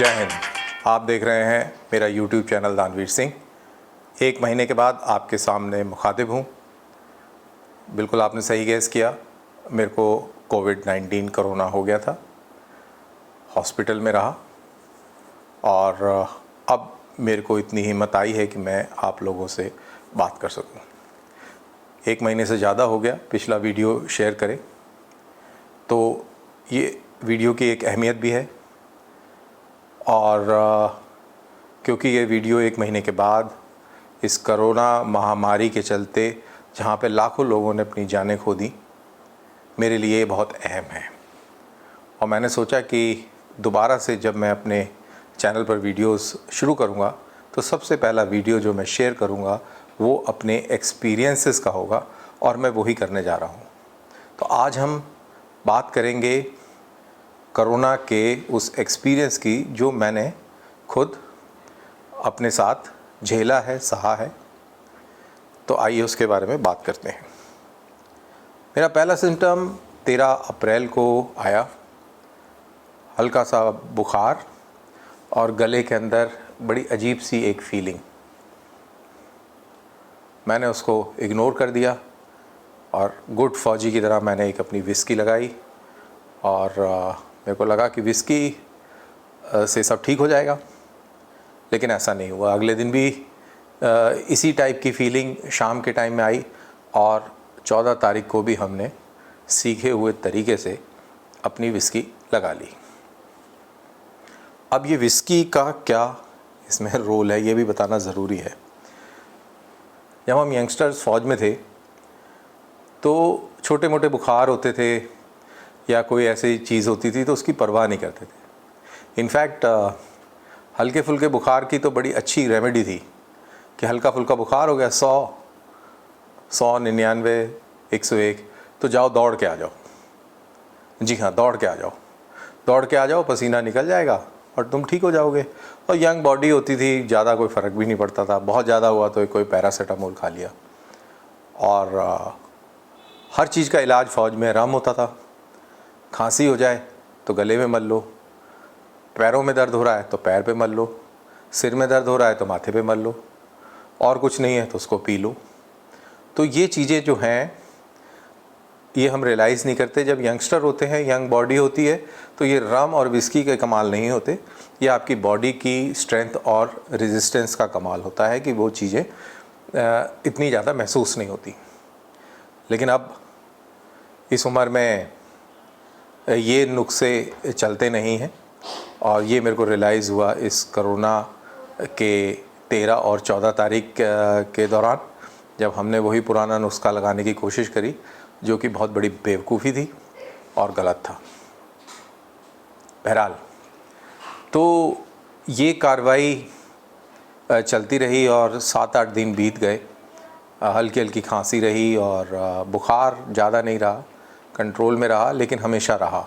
जय हिंद। आप देख रहे हैं मेरा YouTube चैनल दानवीर सिंह। एक महीने के बाद आपके सामने मुखातिब हूँ। बिल्कुल आपने सही गैस किया, मेरे को कोविड-19 कोरोना हो गया था, हॉस्पिटल में रहा और अब मेरे को इतनी हिम्मत आई है कि मैं आप लोगों से बात कर सकूं। एक महीने से ज़्यादा हो गया, पिछला वीडियो शेयर करें तो ये वीडियो की एक अहमियत भी है और क्योंकि ये वीडियो एक महीने के बाद इस कोरोना महामारी के चलते जहाँ पे लाखों लोगों ने अपनी जानें खो दी, मेरे लिए बहुत अहम है। और मैंने सोचा कि दोबारा से जब मैं अपने चैनल पर वीडियोस शुरू करूँगा तो सबसे पहला वीडियो जो मैं शेयर करूँगा वो अपने एक्सपीरियंसेस का होगा और मैं वही करने जा रहा हूँ। तो आज हम बात करेंगे कोरोना के उस एक्सपीरियंस की जो मैंने खुद अपने साथ झेला है, सहा है। तो आइए उसके बारे में बात करते हैं। मेरा पहला सिम्टम 13 अप्रैल को आया, हल्का सा बुखार और गले के अंदर बड़ी अजीब सी एक फीलिंग। मैंने उसको इग्नोर कर दिया और गुड फौजी की तरह मैंने एक अपनी विस्की लगाई और मेरे को लगा कि विस्की से सब ठीक हो जाएगा, लेकिन ऐसा नहीं हुआ। अगले दिन भी इसी टाइप की फीलिंग शाम के टाइम में आई और 14 तारीख को भी हमने सीखे हुए तरीके से अपनी विस्की लगा ली। अब ये विस्की का क्या इसमें रोल है ये भी बताना ज़रूरी है। जब हम यंगस्टर्स फ़ौज में थे तो छोटे मोटे बुखार होते थे या कोई ऐसी चीज़ होती थी तो उसकी परवाह नहीं करते थे। इनफैक्ट हल्के फुल्के बुखार की तो बड़ी अच्छी रेमेडी थी कि हल्का फुल्का बुखार हो गया 100, 99, 101 तो जाओ दौड़ के आ जाओ। जी हाँ, दौड़ के आ जाओ, पसीना निकल जाएगा और तुम ठीक हो जाओगे। और यंग बॉडी होती थी, ज़्यादा कोई फ़र्क भी नहीं पड़ता था। बहुत ज़्यादा हुआ तो कोई पैरासीटामोल खा लिया। और हर चीज़ का इलाज फ़ौज में आराम होता था। खांसी हो जाए तो गले में मल लो, पैरों में दर्द हो रहा है तो पैर पे मल लो, सिर में दर्द हो रहा है तो माथे पे मल लो, और कुछ नहीं है तो उसको पी लो। तो ये चीज़ें जो हैं ये हम रियलाइज़ नहीं करते। जब यंगस्टर होते हैं, यंग बॉडी होती है, तो ये रम और विस्की के कमाल नहीं होते, ये आपकी बॉडी की स्ट्रेंथ और रेजिस्टेंस का कमाल होता है कि वो चीज़ें इतनी ज़्यादा महसूस नहीं होती। लेकिन अब इस उम्र में ये नुस्खे चलते नहीं हैं और ये मेरे को रियलाइज़ हुआ इस कोरोना के 13 और 14 तारीख के दौरान, जब हमने वही पुराना नुस्खा लगाने की कोशिश करी जो कि बहुत बड़ी बेवकूफ़ी थी और गलत था। बहरहाल तो ये कार्रवाई चलती रही और 7-8 दिन बीत गए। हल्की हल्की खांसी रही और बुखार ज़्यादा नहीं रहा, कंट्रोल में रहा, लेकिन हमेशा रहा।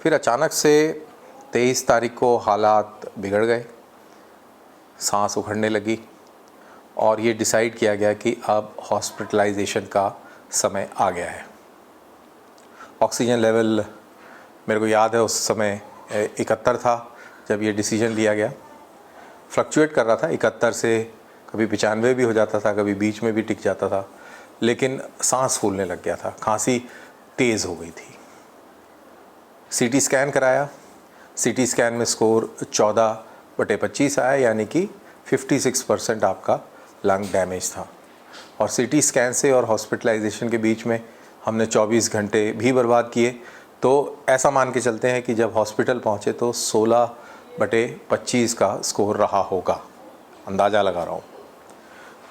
फिर अचानक से 23 तारीख को हालात बिगड़ गए, सांस उखड़ने लगी और ये डिसाइड किया गया कि अब हॉस्पिटलाइजेशन का समय आ गया है। ऑक्सीजन लेवल मेरे को याद है उस समय 71 था जब ये डिसीजन लिया गया। फ्लक्चुएट कर रहा था 71 से, कभी 95 भी हो जाता था, कभी बीच में भी टिक जाता था, लेकिन सांस फूलने लग गया था, खांसी तेज़ हो गई थी। सीटी स्कैन कराया, सीटी स्कैन में स्कोर 14/25 आया, यानी कि 56% आपका लंग डैमेज था। और सीटी स्कैन से और हॉस्पिटलाइजेशन के बीच में हमने 24 घंटे भी बर्बाद किए। तो ऐसा मान के चलते हैं कि जब हॉस्पिटल पहुँचे तो 16/25 का स्कोर रहा होगा, अंदाज़ा लगा रहा हूँ।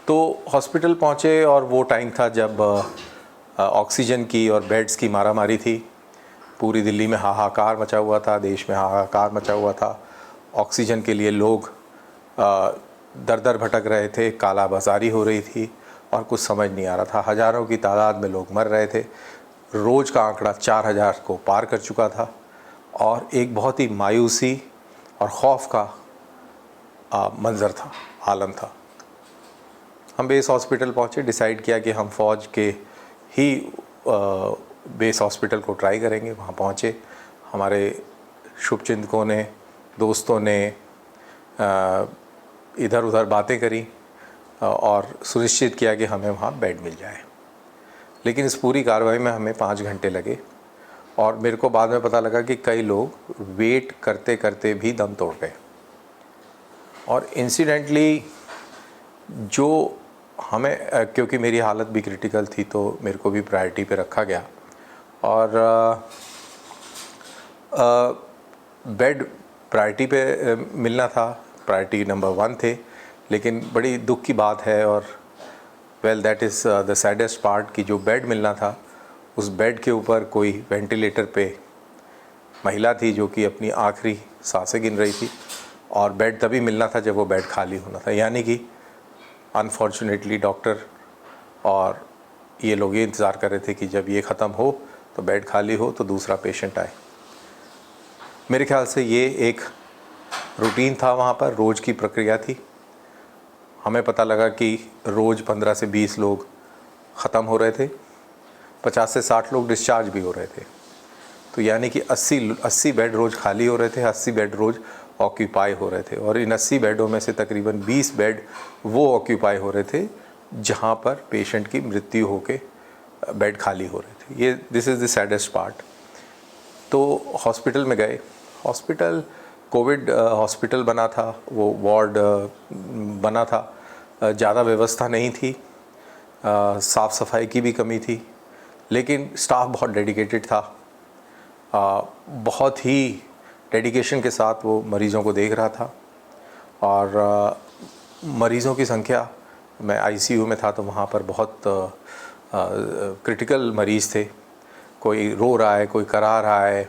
तो हॉस्पिटल पहुँचे और वो टाइम था जब ऑक्सीजन की और बेड्स की मारामारी थी। पूरी दिल्ली में हाहाकार मचा हुआ था, देश में हाहाकार मचा हुआ था। ऑक्सीजन के लिए लोग दर दर भटक रहे थे, काला बाजारी हो रही थी और कुछ समझ नहीं आ रहा था। हज़ारों की तादाद में लोग मर रहे थे। रोज़ का आंकड़ा 4000 को पार कर चुका था और एक बहुत ही मायूसी और खौफ का मंज़र था, आलम था। हम बेस हॉस्पिटल पहुँचे, डिसाइड किया कि हम फ़ौज के ही बेस हॉस्पिटल को ट्राई करेंगे। वहाँ पहुँचे, हमारे शुभचिंतकों ने दोस्तों ने इधर उधर बातें करी और सुनिश्चित किया कि हमें वहाँ बेड मिल जाए। लेकिन इस पूरी कार्रवाई में हमें 5 घंटे लगे और मेरे को बाद में पता लगा कि कई लोग वेट करते करते भी दम तोड़ गए। और इंसिडेंटली जो हमें क्योंकि मेरी हालत भी क्रिटिकल थी तो मेरे को भी प्रायोरिटी पे रखा गया और बेड प्रायोरिटी पे मिलना था, प्रायोरिटी नंबर 1 थे। लेकिन बड़ी दुख की बात है और well that is the saddest part कि जो बेड मिलना था उस बेड के ऊपर कोई वेंटिलेटर पे महिला थी जो कि अपनी आखिरी सांसें गिन रही थी और बेड तभी मिलना था जब वो बेड खाली होना था। यानी कि अनफॉर्चुनेटली डॉक्टर और ये लोग ये इंतज़ार कर रहे थे कि जब ये ख़त्म हो तो बेड खाली हो तो दूसरा पेशेंट आए। मेरे ख्याल से ये एक रूटीन था, वहाँ पर रोज़ की प्रक्रिया थी। हमें पता लगा कि रोज़ 15 से 20 लोग ख़त्म हो रहे थे, 50 से 60 लोग डिस्चार्ज भी हो रहे थे। तो यानी कि 80 बेड रोज़ खाली हो रहे थे, 80 बेड रोज़ ऑक्यूपाई हो रहे थे और इन 80 बेडों में से तकरीबन 20 बेड वो ऑक्यूपाई हो रहे थे जहाँ पर पेशेंट की मृत्यु होके बेड खाली हो रहे थे। ये this is the saddest part. तो हॉस्पिटल में गए, हॉस्पिटल कोविड हॉस्पिटल बना था, वो वार्ड बना था, ज़्यादा व्यवस्था नहीं थी, साफ़ सफाई की भी कमी थी, लेकिन स्टाफ बहुत डेडिकेटेड था, बहुत ही डेडिकेशन के साथ वो मरीज़ों को देख रहा था। और मरीज़ों की संख्या, मैं आईसीयू में था तो वहाँ पर बहुत क्रिटिकल मरीज़ थे, कोई रो रहा है, कोई करा रहा है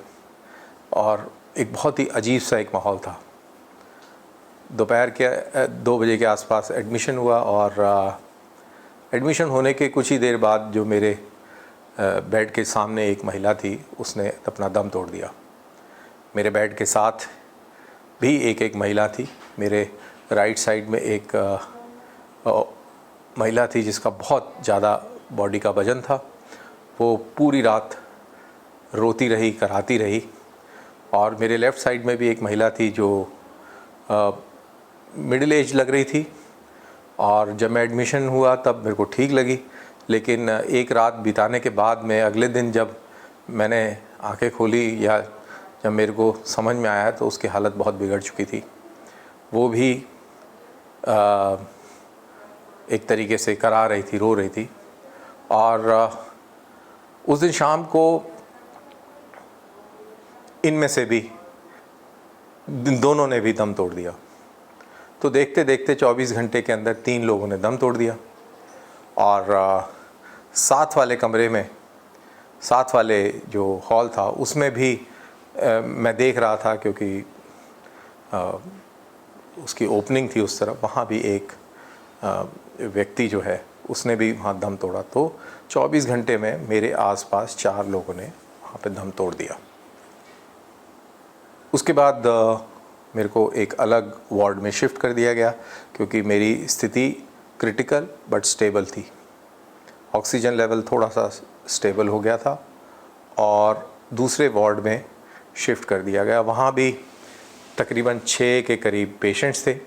और एक बहुत ही अजीब सा एक माहौल था। दोपहर के 2 बजे के आसपास एडमिशन हुआ और एडमिशन होने के कुछ ही देर बाद जो मेरे बेड के सामने एक महिला थी उसने अपना दम तोड़ दिया। मेरे बेड के साथ भी एक महिला थी, मेरे राइट साइड में एक महिला थी जिसका बहुत ज़्यादा बॉडी का वज़न था। वो पूरी रात रोती रही, कराती रही। और मेरे लेफ़्ट साइड में भी एक महिला थी जो मिडिल एज लग रही थी और जब मैं एडमिशन हुआ तब मेरे को ठीक लगी, लेकिन एक रात बिताने के बाद में अगले दिन जब मैंने आंखें खोली या जब मेरे को समझ में आया तो उसकी हालत बहुत बिगड़ चुकी थी। वो भी एक तरीके से करा रही थी, रो रही थी। और उस दिन शाम को इनमें से भी दोनों ने भी दम तोड़ दिया। तो देखते देखते 24 घंटे के अंदर 3 लोगों ने दम तोड़ दिया और साथ वाले कमरे में, साथ वाले जो हॉल था उसमें भी मैं देख रहा था क्योंकि उसकी ओपनिंग थी उस तरफ, वहाँ भी एक व्यक्ति जो है उसने भी वहाँ दम तोड़ा। तो 24 घंटे में मेरे आसपास 4 लोगों ने वहाँ पे दम तोड़ दिया। उसके बाद मेरे को एक अलग वार्ड में शिफ्ट कर दिया गया क्योंकि मेरी स्थिति क्रिटिकल बट स्टेबल थी। ऑक्सीजन लेवल थोड़ा सा स्टेबल हो गया था और दूसरे वार्ड में शिफ्ट कर दिया गया। वहाँ भी तकरीबन 6 के करीब पेशेंट्स थे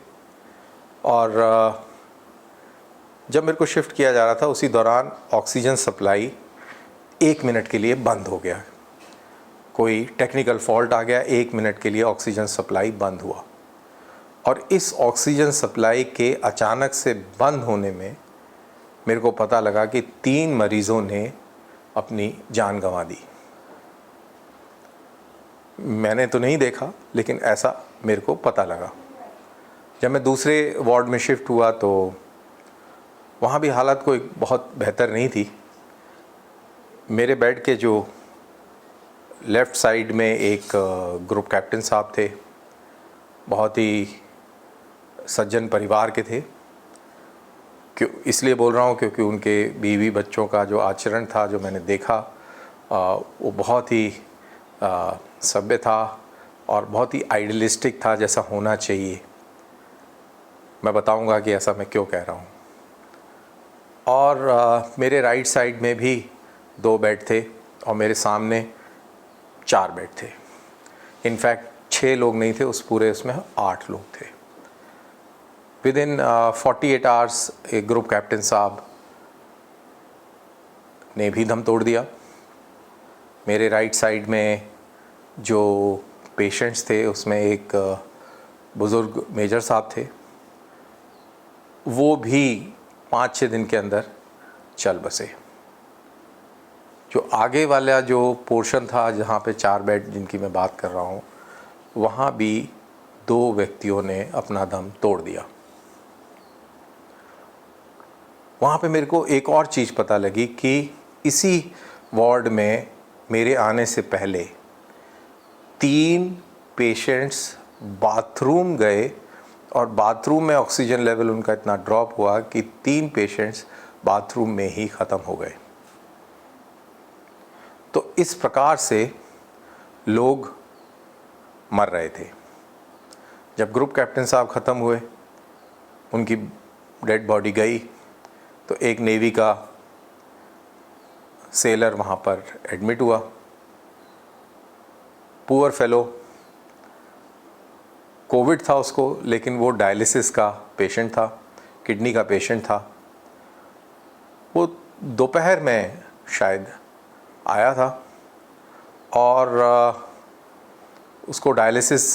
और जब मेरे को शिफ्ट किया जा रहा था उसी दौरान ऑक्सीजन सप्लाई 1 मिनट के लिए बंद हो गया। कोई टेक्निकल फॉल्ट आ गया, 1 मिनट के लिए ऑक्सीजन सप्लाई बंद हुआ। और इस ऑक्सीजन सप्लाई के अचानक से बंद होने में मेरे को पता लगा कि 3 मरीज़ों ने अपनी जान गंवा दी। मैंने तो नहीं देखा लेकिन ऐसा मेरे को पता लगा। जब मैं दूसरे वार्ड में शिफ्ट हुआ तो वहाँ भी हालत कोई बहुत बेहतर नहीं थी। मेरे बेड के जो लेफ़्ट साइड में एक ग्रुप कैप्टन साहब थे, बहुत ही सज्जन परिवार के थे। क्यों इसलिए बोल रहा हूँ क्योंकि उनके बीवी बच्चों का जो आचरण था, जो मैंने देखा, वो बहुत ही सभ्य था और बहुत ही आइडियलिस्टिक था, जैसा होना चाहिए। मैं बताऊंगा कि ऐसा मैं क्यों कह रहा हूँ। और मेरे राइट साइड में भी 2 बेड थे और मेरे सामने 4 बेड थे। इनफैक्ट 6 लोग नहीं थे उस पूरे, उसमें 8 लोग थे। विद इन 48 आवर्स एक ग्रुप कैप्टन साहब ने भी दम तोड़ दिया। मेरे राइट साइड में जो पेशेंट्स थे उसमें एक बुज़ुर्ग मेजर साहब थे, वो भी 5-6 दिन के अंदर चल बसे। जो आगे वाला जो पोर्शन था जहाँ पे 4 बेड जिनकी मैं बात कर रहा हूँ, वहाँ भी 2 व्यक्तियों ने अपना दम तोड़ दिया। वहाँ पे मेरे को एक और चीज़ पता लगी कि इसी वार्ड में मेरे आने से पहले 3 पेशेंट्स बाथरूम गए और बाथरूम में ऑक्सीजन लेवल उनका इतना ड्रॉप हुआ कि 3 पेशेंट्स बाथरूम में ही ख़त्म हो गए। तो इस प्रकार से लोग मर रहे थे। जब ग्रुप कैप्टन साहब ख़त्म हुए, उनकी डेड बॉडी गई, तो एक नेवी का सेलर वहाँ पर एडमिट हुआ। पुअर फेलो, कोविड था उसको, लेकिन वो डायलिसिस का पेशेंट था, किडनी का पेशेंट था। वो दोपहर में शायद आया था और उसको डायलिसिस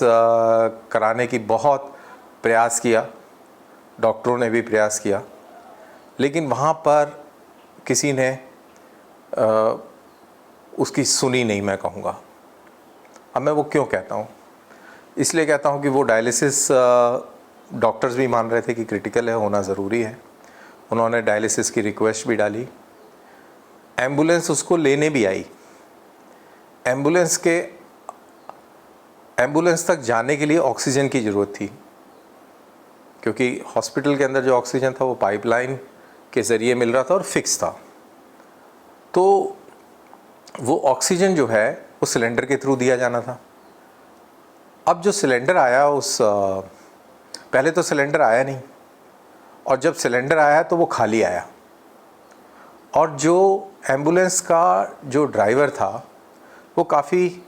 कराने की बहुत प्रयास किया, डॉक्टरों ने भी प्रयास किया, लेकिन वहाँ पर किसी ने उसकी सुनी नहीं, मैं कहूँगा। अब मैं वो क्यों कहता हूँ, इसलिए कहता हूँ कि वो डायलिसिस डॉक्टर्स भी मान रहे थे कि क्रिटिकल है, होना ज़रूरी है। उन्होंने डायलिसिस की रिक्वेस्ट भी डाली, एम्बुलेंस उसको लेने भी आई। एम्बुलेंस तक जाने के लिए ऑक्सीजन की ज़रूरत थी, क्योंकि हॉस्पिटल के अंदर जो ऑक्सीजन था वो पाइपलाइन के ज़रिए मिल रहा था और फिक्स था। तो वो ऑक्सीजन जो है वो सिलेंडर के थ्रू दिया जाना था। अब जो सिलेंडर आया पहले तो सिलेंडर आया नहीं, और जब सिलेंडर आया तो वो खाली आया। और जो एम्बुलेंस का जो ड्राइवर था वो काफ़ी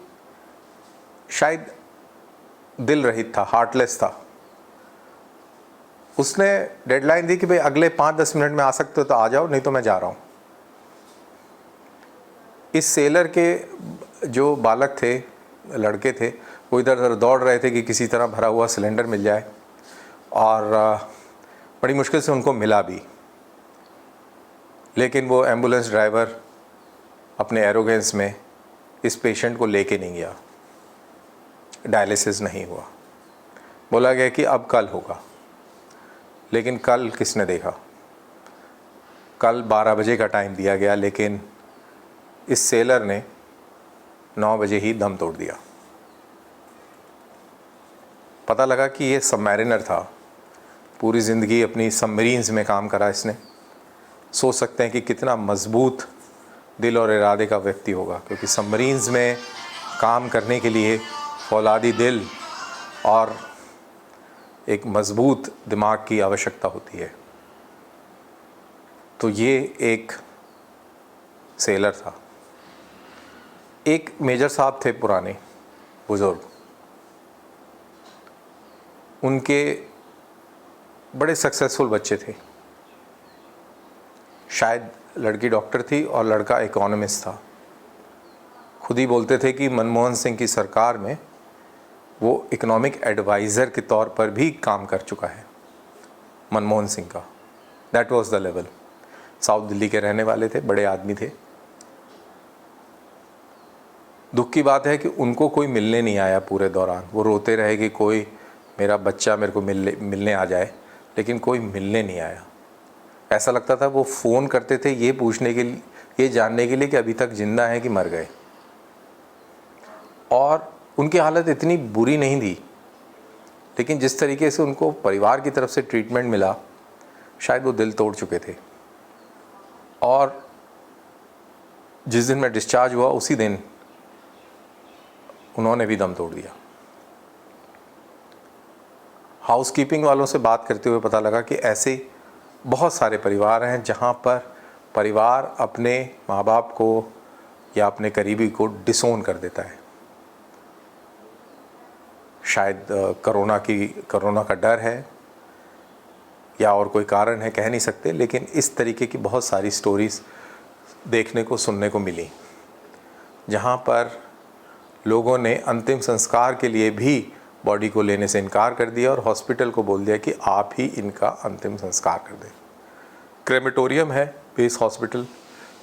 शायद दिल रहित था, हार्टलेस था। उसने डेडलाइन दी कि भाई अगले 5-10 मिनट में आ सकते हो तो आ जाओ, नहीं तो मैं जा रहा हूँ। इस सेलर के जो बालक थे, लड़के थे, वो इधर उधर दौड़ रहे थे कि किसी तरह भरा हुआ सिलेंडर मिल जाए, और बड़ी मुश्किल से उनको मिला भी। लेकिन वो एम्बुलेंस ड्राइवर अपने एरोगेंस में इस पेशेंट को लेके नहीं गया। डायलिसिस नहीं हुआ, बोला गया कि अब कल होगा। लेकिन कल किसने देखा? कल 12 बजे का टाइम दिया गया, लेकिन इस सेलर ने 9 बजे ही दम तोड़ दिया। पता लगा कि ये सबमरीनर था, पूरी ज़िंदगी अपनी सबमरीन्स में काम करा इसने। सोच सकते हैं कि कितना मज़बूत दिल और इरादे का व्यक्ति होगा, क्योंकि सबमरीन्स में काम करने के लिए फौलादी दिल और एक मज़बूत दिमाग की आवश्यकता होती है। तो ये एक सेलर था। एक मेजर साहब थे, पुराने बुज़ुर्ग, उनके बड़े सक्सेसफुल बच्चे थे। शायद लड़की डॉक्टर थी और लड़का इकोनॉमिस्ट था। खुद ही बोलते थे कि मनमोहन सिंह की सरकार में वो इकोनॉमिक एडवाइज़र के तौर पर भी काम कर चुका है, मनमोहन सिंह का। That was the level. South Delhi के रहने वाले थे, बड़े आदमी थे। दुख की बात है कि उनको कोई मिलने नहीं आया पूरे दौरान। वो रोते रहे कि कोई मेरा बच्चा मेरे को मिलने आ जाए, लेकिन कोई मिलने नहीं आया। ऐसा लगता था वो फ़ोन करते थे ये पूछने के लिए, ये जानने के लिए कि अभी तक ज़िंदा है कि मर गए। और उनकी हालत इतनी बुरी नहीं थी, लेकिन जिस तरीके से उनको परिवार की तरफ से ट्रीटमेंट मिला, शायद वो दिल तोड़ चुके थे। और जिस दिन मैं डिस्चार्ज हुआ उसी दिन उन्होंने भी दम तोड़ दिया। हाउसकीपिंग वालों से बात करते हुए पता लगा कि ऐसे बहुत सारे परिवार हैं जहाँ पर परिवार अपने माँ बाप को या अपने करीबी को डिसोन कर देता है। शायद कोरोना का डर है या और कोई कारण है, कह नहीं सकते, लेकिन इस तरीके की बहुत सारी स्टोरीज़ देखने को सुनने को मिली जहाँ पर लोगों ने अंतिम संस्कार के लिए भी बॉडी को लेने से इनकार कर दिया और हॉस्पिटल को बोल दिया कि आप ही इनका अंतिम संस्कार कर दें। क्रेमेटोरियम है बेस हॉस्पिटल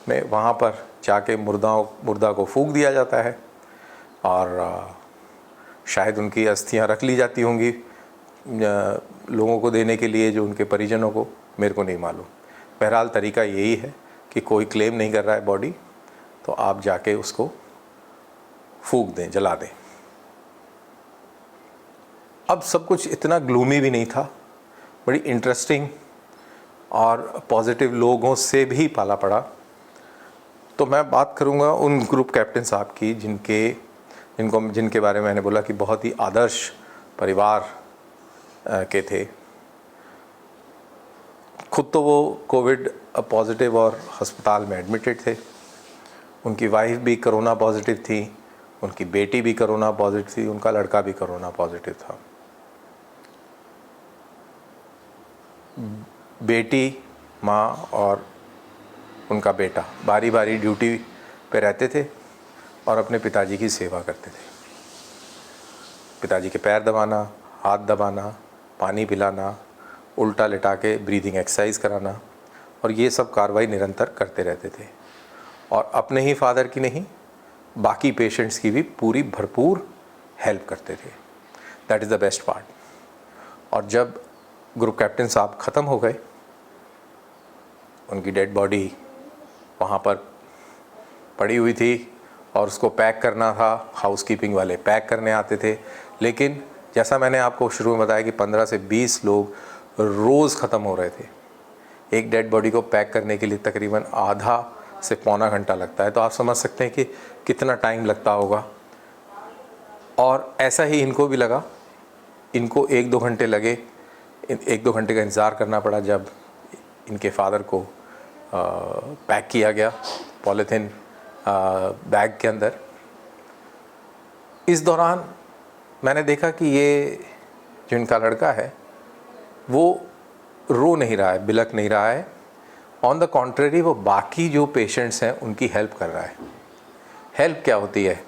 में, वहाँ पर जाके मुर्दा को फूंक दिया जाता है और शायद उनकी अस्थियाँ रख ली जाती होंगी लोगों को देने के लिए, जो उनके परिजनों को, मेरे को नहीं मालूम। बहरहाल तरीका यही है कि कोई क्लेम नहीं कर रहा है बॉडी, तो आप जाके उसको फूंक दें, जला दें। अब सब कुछ इतना ग्लूमी भी नहीं था, बड़ी इंटरेस्टिंग और पॉजिटिव लोगों से भी पाला पड़ा। तो मैं बात करूंगा उन ग्रुप कैप्टन साहब की जिनके बारे में मैंने बोला कि बहुत ही आदर्श परिवार के थे। खुद तो वो कोविड पॉजिटिव और अस्पताल में एडमिटेड थे। उनकी वाइफ भी कोरोना पॉजिटिव थी, उनकी बेटी भी कोरोना पॉजिटिव थी, उनका लड़का भी कोरोना पॉजिटिव था। बेटी, माँ और उनका बेटा बारी बारी ड्यूटी पे रहते थे और अपने पिताजी की सेवा करते थे। पिताजी के पैर दबाना, हाथ दबाना, पानी पिलाना, उल्टा लिटा के ब्रीदिंग एक्सरसाइज कराना, और ये सब कार्रवाई निरंतर करते रहते थे। और अपने ही फादर की नहीं, बाकी पेशेंट्स की भी पूरी भरपूर हेल्प करते थे। That is the best part. और जब ग्रुप कैप्टन साहब ख़त्म हो गए, उनकी डेड बॉडी वहाँ पर पड़ी हुई थी और उसको पैक करना था, हाउसकीपिंग वाले पैक करने आते थे। लेकिन जैसा मैंने आपको शुरू में बताया कि 15 से 20 लोग रोज़ ख़त्म हो रहे थे। एक डेड बॉडी को पैक करने के लिए तकरीबन आधा से पौना घंटा लगता है, तो आप समझ सकते हैं कि कितना टाइम लगता होगा। और ऐसा ही इनको भी लगा। इनको 1-2 घंटे लगे, 1-2 घंटे का इंतज़ार करना पड़ा जब इनके फादर को पैक किया गया पॉलीथीन बैग के अंदर। इस दौरान मैंने देखा कि ये जो इनका लड़का है वो रो नहीं रहा है, बिलख नहीं रहा है। ऑन द कॉन्ट्रेरी वो बाकी जो पेशेंट्स हैं उनकी हेल्प कर रहा है। हेल्प क्या होती है?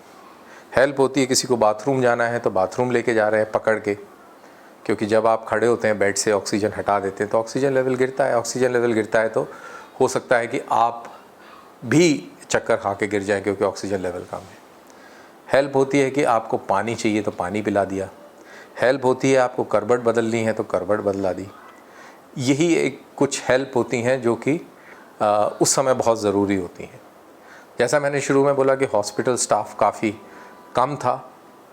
हेल्प होती है किसी को बाथरूम जाना है तो बाथरूम लेके जा रहे हैं पकड़ के, क्योंकि जब आप खड़े होते हैं बेड से ऑक्सीजन हटा देते हैं तो ऑक्सीजन लेवल गिरता है। ऑक्सीजन लेवल गिरता है तो हो सकता है कि आप भी चक्कर खा के गिर जाएं, क्योंकि ऑक्सीजन लेवल कम है। हेल्प होती है कि आपको पानी चाहिए तो पानी पिला दिया। हेल्प होती है आपको करवट बदलनी है तो करवट बदला दी। यही एक कुछ हेल्प होती हैं जो कि उस समय बहुत ज़रूरी होती हैं। जैसा मैंने शुरू में बोला कि हॉस्पिटल स्टाफ काफ़ी कम था,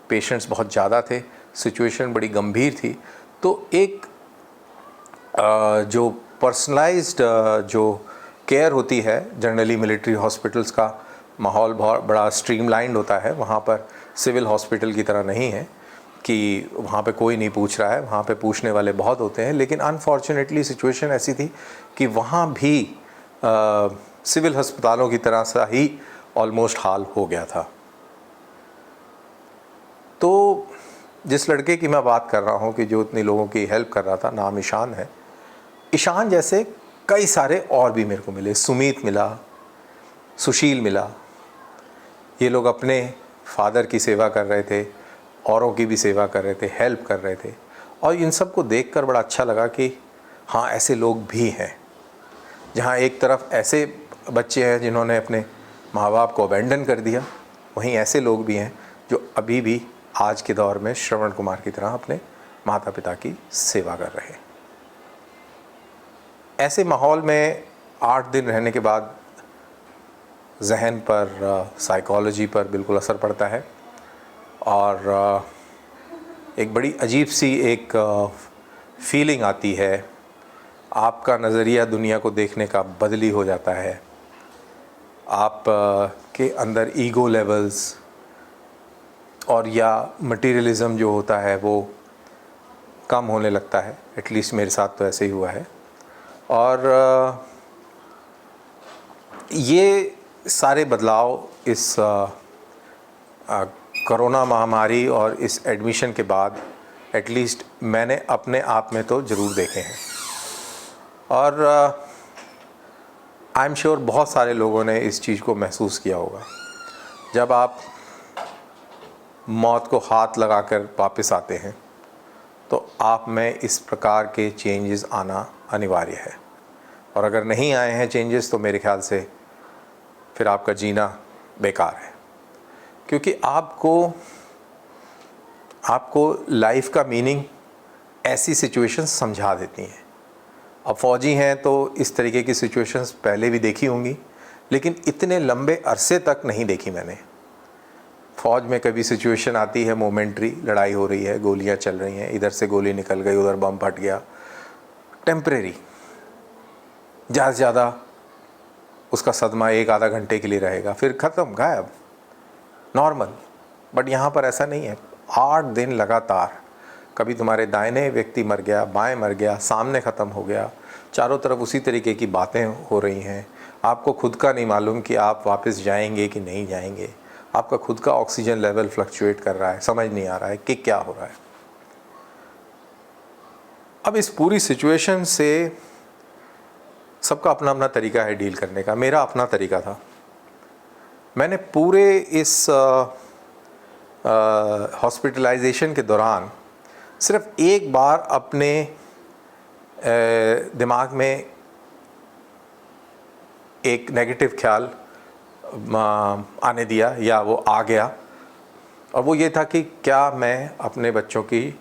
पेशेंट्स बहुत ज़्यादा थे, सिचुएशन बड़ी गंभीर थी। तो एक जो पर्सनलाइज्ड जो केयर होती है, जनरली मिलिट्री हॉस्पिटल्स का माहौल बहुत बड़ा स्ट्रीमलाइंड होता है। वहाँ पर सिविल हॉस्पिटल की तरह नहीं है कि वहाँ पे कोई नहीं पूछ रहा है, वहाँ पे पूछने वाले बहुत होते हैं। लेकिन अनफॉर्चुनेटली सिचुएशन ऐसी थी कि वहाँ भी सिविल अस्पतालों की तरह सा ही ऑलमोस्ट हाल हो गया था। तो जिस लड़के की मैं बात कर रहा हूँ कि जो इतने लोगों की हेल्प कर रहा था, नाम ईशान है। ईशान जैसे कई सारे और भी मेरे को मिले। सुमीत मिला, सुशील मिला। ये लोग अपने फादर की सेवा कर रहे थे, औरों की भी सेवा कर रहे थे, हेल्प कर रहे थे। और इन सब को देखकर बड़ा अच्छा लगा कि हाँ, ऐसे लोग भी हैं। जहाँ एक तरफ ऐसे बच्चे हैं जिन्होंने अपने माँ बाप को अबैंडन कर दिया, वहीं ऐसे लोग भी हैं जो अभी भी आज के दौर में श्रवण कुमार की तरह अपने माता पिता की सेवा कर रहे हैं। ऐसे माहौल में 8 दिन रहने के बाद जहन पर, साइकोलॉजी पर बिल्कुल असर पड़ता है और एक बड़ी अजीब सी एक फीलिंग आती है। आपका नज़रिया दुनिया को देखने का बदली हो जाता है। आप के अंदर ईगो लेवल्स और या मटीरियलिज़म जो होता है वो कम होने लगता है। एटलीस्ट मेरे साथ तो ऐसे ही हुआ है। और ये सारे बदलाव इस कोरोना महामारी और इस एडमिशन के बाद एटलीस्ट मैंने अपने आप में तो ज़रूर देखे हैं। और आई एम श्योर बहुत सारे लोगों ने इस चीज़ को महसूस किया होगा। जब आप मौत को हाथ लगाकर वापस आते हैं तो आप में इस प्रकार के चेंजेस आना अनिवार्य है, और अगर नहीं आए हैं चेंजेस तो मेरे ख्याल से फिर आपका जीना बेकार है, क्योंकि आपको लाइफ का मीनिंग ऐसी सिचुएशंस समझा देती हैं। अब फ़ौजी हैं तो इस तरीके की सिचुएशंस पहले भी देखी होंगी, लेकिन इतने लंबे अरसे तक नहीं देखी मैंने। फ़ौज में कभी सिचुएशन आती है मोमेंट्री, लड़ाई हो रही है, गोलियां चल रही हैं, इधर से गोली निकल गई, उधर बम फट गया, टेम्परेरी, ज़्यादा से ज़्यादा उसका सदमा 1-आधा घंटे के लिए रहेगा, फिर ख़त्म, गायब, नॉर्मल। बट यहाँ पर ऐसा नहीं है। 8 दिन लगातार कभी तुम्हारे दाहिने व्यक्ति मर गया, बाएं मर गया, सामने ख़त्म हो गया, चारों तरफ उसी तरीके की बातें हो रही हैं। आपको खुद का नहीं मालूम कि आप वापस जाएंगे कि नहीं जाएंगे। आपका खुद का ऑक्सीजन लेवल फ्लक्चुएट कर रहा है, समझ नहीं आ रहा है कि क्या हो रहा है। अब इस पूरी सिचुएशन से सबका अपना अपना तरीका है डील करने का। मेरा अपना तरीका था। मैंने पूरे इस हॉस्पिटलाइजेशन के दौरान सिर्फ एक बार अपने दिमाग में एक नेगेटिव ख्याल आने दिया, या वो आ गया, और वो ये था कि क्या मैं अपने बच्चों की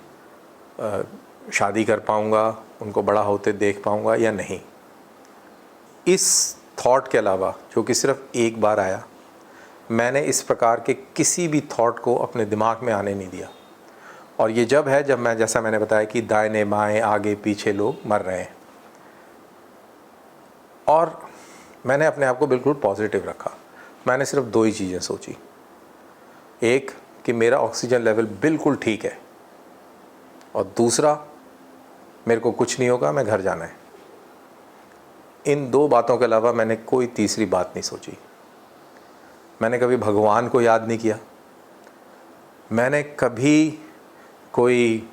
शादी कर पाऊँगा, उनको बड़ा होते देख पाऊँगा या नहीं। इस थॉट के अलावा, जो कि सिर्फ एक बार आया, मैंने इस प्रकार के किसी भी थॉट को अपने दिमाग में आने नहीं दिया। और ये जब मैं, जैसा मैंने बताया कि दाहिने बाएं आगे पीछे लोग मर रहे हैं, और मैंने अपने आप को बिल्कुल पॉजिटिव रखा। मैंने सिर्फ 2 ही चीज़ें सोची। एक कि मेरा ऑक्सीजन लेवल बिल्कुल ठीक है, और दूसरा मेरे को कुछ नहीं होगा, मैं घर जाना है। इन 2 बातों के अलावा मैंने कोई तीसरी बात नहीं सोची। मैंने कभी भगवान को याद नहीं किया, मैंने कभी कोई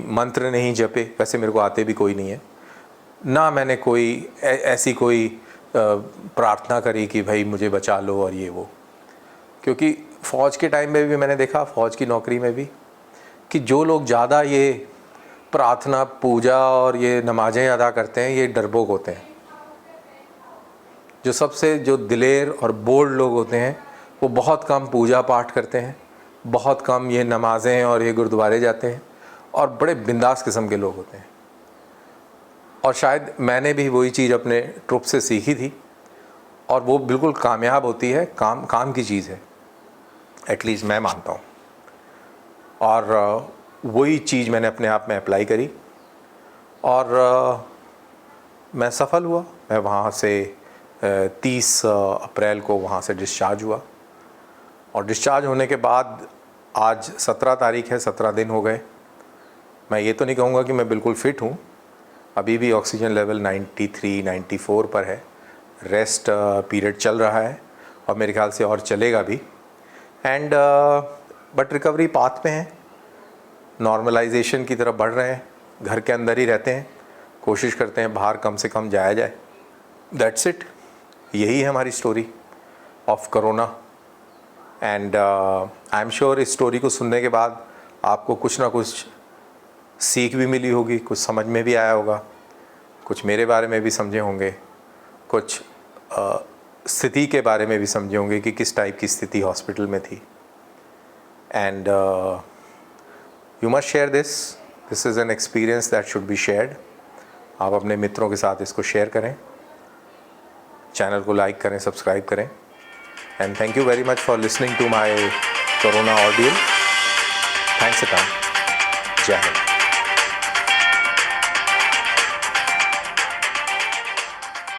मंत्र नहीं जपे, वैसे मेरे को आते भी कोई नहीं है ना। मैंने ऐसी कोई प्रार्थना करी कि भाई मुझे बचा लो और ये वो, क्योंकि फ़ौज के टाइम में भी मैंने देखा, फ़ौज की नौकरी में भी, कि जो लोग ज़्यादा ये प्रार्थना पूजा और ये नमाज़ें अदा करते हैं, ये डरपोक होते हैं। जो दिलेर और बोल्ड लोग होते हैं, वो बहुत कम पूजा पाठ करते हैं, बहुत कम ये नमाज़ें और ये गुरुद्वारे जाते हैं, और बड़े बिंदास किस्म के लोग होते हैं। और शायद मैंने भी वही चीज़ अपने ट्रुप से सीखी थी, और वो बिल्कुल कामयाब होती है, काम की चीज़ है, एटलीस्ट मैं मानता हूँ। और वही चीज़ मैंने अपने आप में अप्लाई करी, और मैं सफल हुआ। मैं वहाँ से 30 अप्रैल को वहाँ से डिस्चार्ज हुआ, और डिस्चार्ज होने के बाद आज 17 तारीख है, 17 दिन हो गए। मैं ये तो नहीं कहूँगा कि मैं बिल्कुल फ़िट हूँ, अभी भी ऑक्सीजन लेवल 93-94 पर है। रेस्ट पीरियड चल रहा है, और मेरे ख्याल से और चलेगा भी। एंड बट रिकवरी पाथ पे हैं, नॉर्मलाइजेशन की तरफ बढ़ रहे हैं। घर के अंदर ही रहते हैं, कोशिश करते हैं बाहर कम से कम जाया जाए। That's it. यही है हमारी story of corona. And I am sure इस स्टोरी को सुनने के बाद आपको कुछ ना कुछ सीख भी मिली होगी, कुछ समझ में भी आया होगा, कुछ मेरे बारे में भी समझे होंगे, कुछ स्थिति के बारे में भी समझे होंगे कि किस टाइप की स्थिति हॉस्पिटल में थी। And you must share this is an experience that should be shared. आप अपने मित्रों के साथ इसको शेयर करें, चैनल को लाइक करें, सब्सक्राइब करें। And thank you very much for listening to my corona audio. Thanks a ton. Jai Hind.